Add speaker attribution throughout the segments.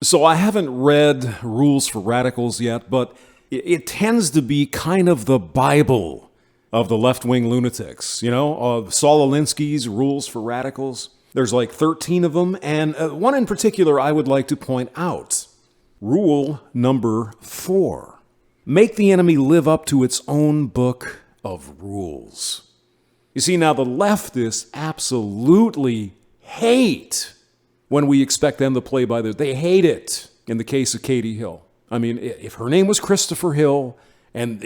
Speaker 1: So I haven't read Rules for Radicals yet, but it tends to be kind of the Bible of the left-wing lunatics. You know, Saul Alinsky's Rules for Radicals. There's like 13 of them, and one in particular I would like to point out. Rule number 4. Make the enemy live up to its own book of rules. You see, now the leftists absolutely hate when we expect them to play by they hate it in the case of Katie Hill. I mean, if her name was Christopher Hill and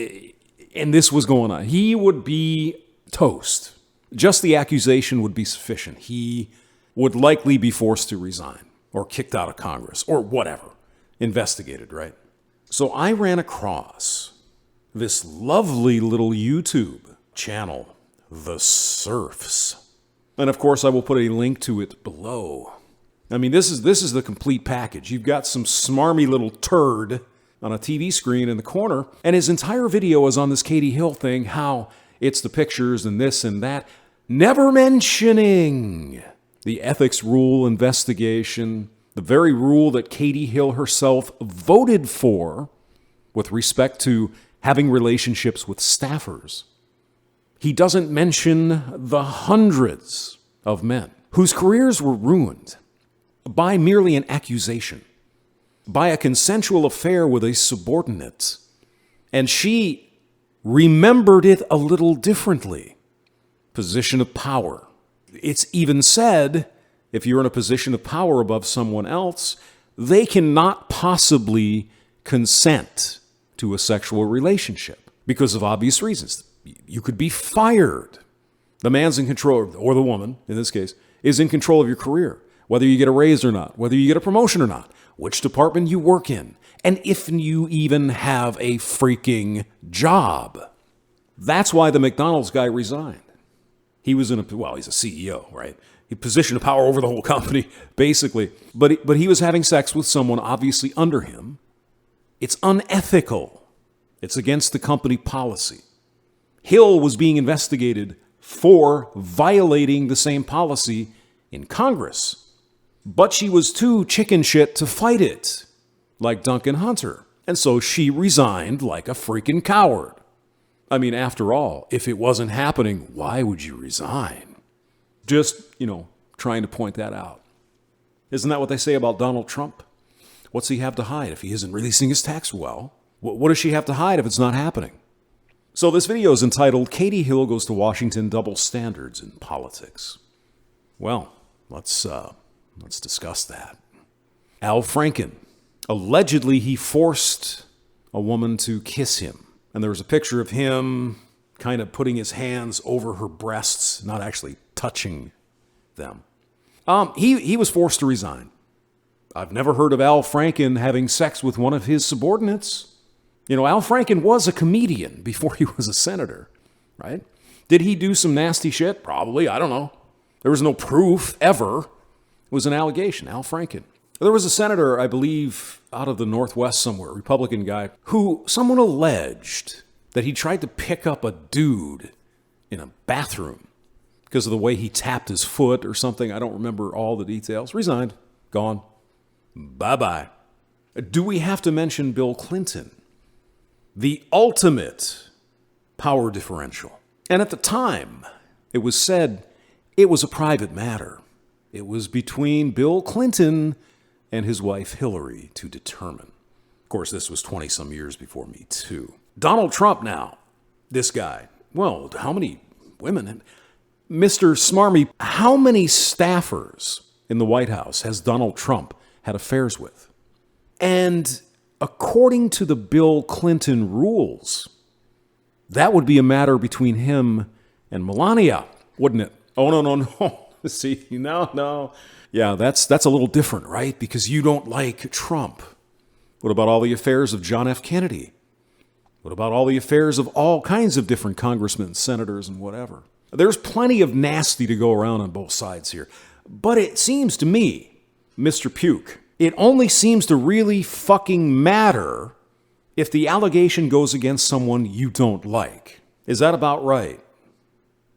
Speaker 1: this was going on, he would be toast. Just the accusation would be sufficient. He would likely be forced to resign or kicked out of Congress or whatever. Investigated, right? So I ran across this lovely little YouTube channel, The Serfs. And of course, I will put a link to it below. I mean, this is the complete package. You've got some smarmy little turd on a TV screen in the corner, and his entire video is on this Katie Hill thing, how it's the pictures and this and that, never mentioning the ethics rule investigation, the very rule that Katie Hill herself voted for with respect to having relationships with staffers. He doesn't mention the hundreds of men whose careers were ruined by merely an accusation, by a consensual affair with a subordinate. And she remembered it a little differently. Position of power. It's even said, if you're in a position of power above someone else, they cannot possibly consent to a sexual relationship because of obvious reasons. You could be fired. The man's in control, or the woman, in this case, is in control of your career. Whether you get a raise or not, whether you get a promotion or not, which department you work in, and if you even have a freaking job. That's why the McDonald's guy resigned. He was he's a CEO, right? He position of power over the whole company, basically. But he was having sex with someone obviously under him. It's unethical. It's against the company policy. Hill was being investigated for violating the same policy in Congress. But she was too chicken shit to fight it, like Duncan Hunter. And so she resigned like a freaking coward. I mean, after all, if it wasn't happening, why would you resign? Just, trying to point that out. Isn't that what they say about Donald Trump? What's he have to hide if he isn't releasing his tax? Well, what does she have to hide if it's not happening? So this video is entitled, Katie Hill Goes to Washington, Double Standards in Politics. Well, let's discuss that. Al Franken. Allegedly, he forced a woman to kiss him. And there was a picture of him kind of putting his hands over her breasts, not actually touching them. He was forced to resign. I've never heard of Al Franken having sex with one of his subordinates. Al Franken was a comedian before he was a senator, right? Did he do some nasty shit? Probably. I don't know. There was no proof ever. It was an allegation. Al Franken. There was a senator, I believe, out of the Northwest somewhere, a Republican guy, who someone alleged that he tried to pick up a dude in a bathroom because of the way he tapped his foot or something. I don't remember all the details. Resigned. Gone. Bye-bye. Do we have to mention Bill Clinton? The ultimate power differential. And at the time, it was said it was a private matter. It was between Bill Clinton and his wife Hillary to determine. Of course, this was 20-some years before MeToo. Donald Trump now, this guy. Well, how many women? Mr. Smarmy, how many staffers in the White House has Donald Trump had affairs with? And according to the Bill Clinton rules, that would be a matter between him and Melania, wouldn't it? Oh, no. See, no. Yeah, that's a little different, right? Because you don't like Trump. What about all the affairs of John F. Kennedy? What about all the affairs of all kinds of different congressmen, senators, and whatever? There's plenty of nasty to go around on both sides here. But it seems to me, Mr. Puke, it only seems to really fucking matter if the allegation goes against someone you don't like. Is that about right?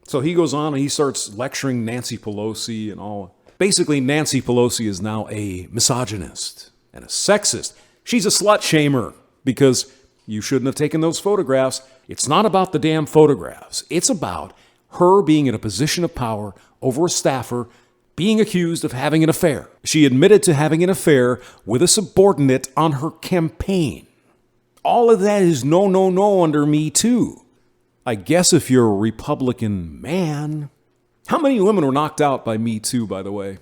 Speaker 1: So he goes on and he starts lecturing Nancy Pelosi and all. Basically, Nancy Pelosi is now a misogynist and a sexist. She's a slut shamer because you shouldn't have taken those photographs. It's not about the damn photographs. It's about her being in a position of power over a staffer, being accused of having an affair. She admitted to having an affair with a subordinate on her campaign. All of that is no, no, no under MeToo. I guess if you're a Republican man. How many women were knocked out by MeToo, by the way?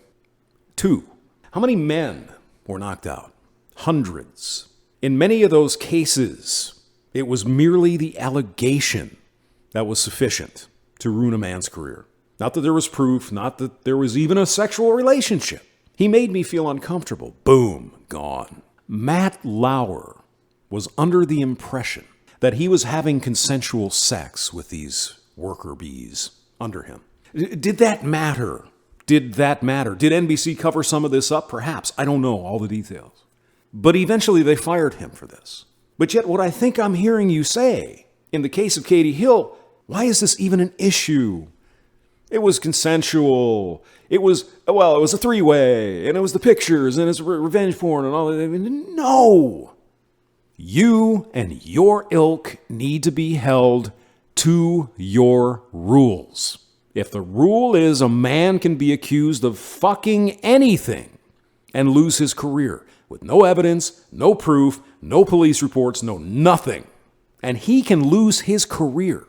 Speaker 1: 2. How many men were knocked out? Hundreds. In many of those cases, it was merely the allegation that was sufficient to ruin a man's career. Not that there was proof, not that there was even a sexual relationship. He made me feel uncomfortable. Boom, gone. Matt Lauer was under the impression that he was having consensual sex with these worker bees under him. Did that matter? Did that matter? Did NBC cover some of this up? Perhaps. I don't know all the details. But eventually they fired him for this. But yet what I think I'm hearing you say, in the case of Katie Hill, why is this even an issue? It was consensual. It was a three-way, and it was the pictures, and it's revenge porn and all that. No! You and your ilk need to be held to your rules. If the rule is a man can be accused of fucking anything and lose his career with no evidence, no proof, no police reports, no nothing, and he can lose his career.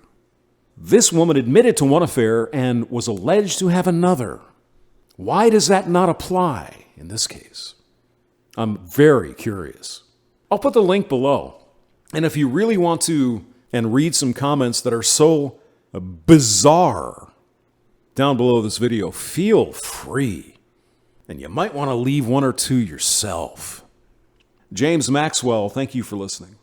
Speaker 1: This woman admitted to one affair and was alleged to have another. Why does that not apply in this case? I'm very curious. I'll put the link below. And if you really want to and read some comments that are so bizarre down below this video, feel free. And you might want to leave one or two yourself. James Maxwell, thank you for listening.